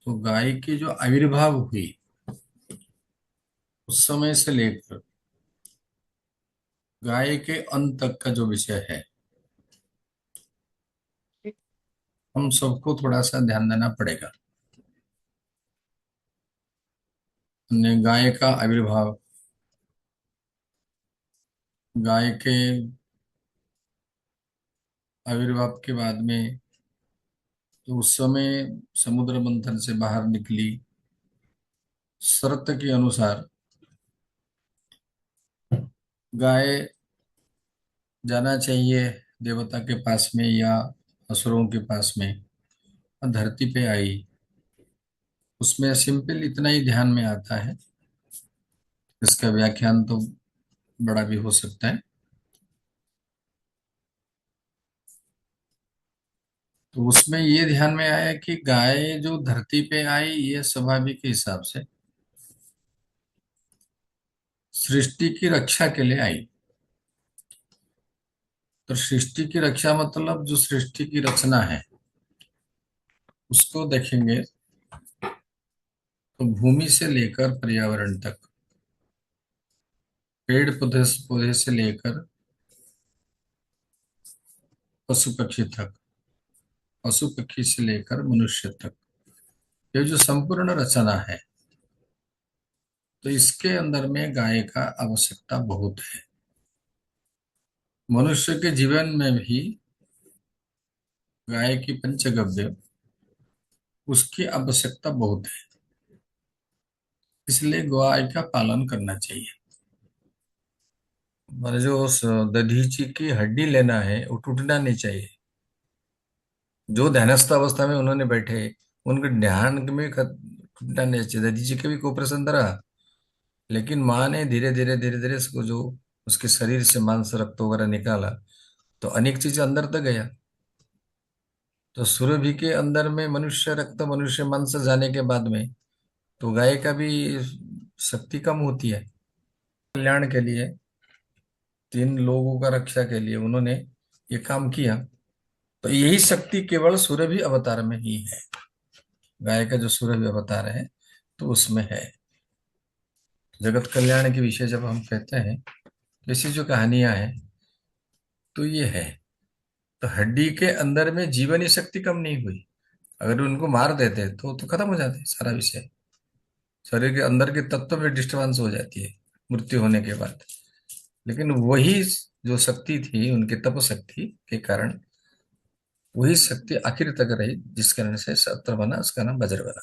तो गाय की जो आविर्भाव हुई उस समय से लेकर गाय के अंत तक का जो विषय है, हम सबको थोड़ा सा ध्यान देना पड़ेगा। हमने गाय का आविर्भाव, गाय के आविर्भाव के बाद में तो उस समय समुद्र मंथन से बाहर निकली, शर्त के अनुसार गाय जाना चाहिए देवता के पास में या असुरों के पास में, और धरती पे आई। उसमें सिंपल इतना ही ध्यान में आता है, इसका व्याख्यान तो बड़ा भी हो सकता है। तो उसमें ये ध्यान में आया कि गाय जो धरती पे आई ये स्वाभाविक के हिसाब से सृष्टि की रक्षा के लिए आई। तो सृष्टि की रक्षा मतलब जो सृष्टि की रचना है उसको देखेंगे तो भूमि से लेकर पर्यावरण तक, पेड़ पौधे पौधे से लेकर पशु पक्षी तक, पशु पक्षी से लेकर मनुष्य तक, ये जो संपूर्ण रचना है, तो इसके अंदर में गाय का आवश्यकता बहुत है। मनुष्य के जीवन में भी गाय की पंचगव्य उसकी आवश्यकता बहुत है, इसलिए गाय का पालन करना चाहिए। और जो उस दधीची की हड्डी लेना है वो टूटना नहीं चाहिए। जो ध्यानस्थ अवस्था में उन्होंने बैठे, उनके ध्यान में टूटना नहीं चाहिए। दधीची के भी कोऑपरेशन रहा, लेकिन माँ ने धीरे धीरे धीरे धीरे उसको जो उसके शरीर से मांस रक्त वगैरह निकाला, तो अनेक चीजें अंदर तक गया। तो सुरभि के अंदर में मनुष्य रक्त मनुष्य मांस जाने के बाद में तो गाय का भी शक्ति कम होती है। कल्याण के लिए, तीन लोगों का रक्षा के लिए उन्होंने ये काम किया। तो यही शक्ति केवल सुरभि अवतार में ही है। गाय का जो सुरभि अवतार है तो उसमें है। जगत कल्याण के विषय जब हम कहते हैं, ऐसी जो कहानियां हैं तो ये है। तो हड्डी के अंदर में जीवनी शक्ति कम नहीं हुई। अगर उनको मार देते तो खत्म हो जाते सारा विषय। शरीर के अंदर के तत्व में डिस्टर्बेंस हो जाती है मृत्यु होने के बाद। लेकिन वही जो शक्ति थी उनके तप शक्ति के कारण, वही शक्ति आखिर तक रही, जिस कारण से शस्त्र बना, उसका नाम वज्र बना।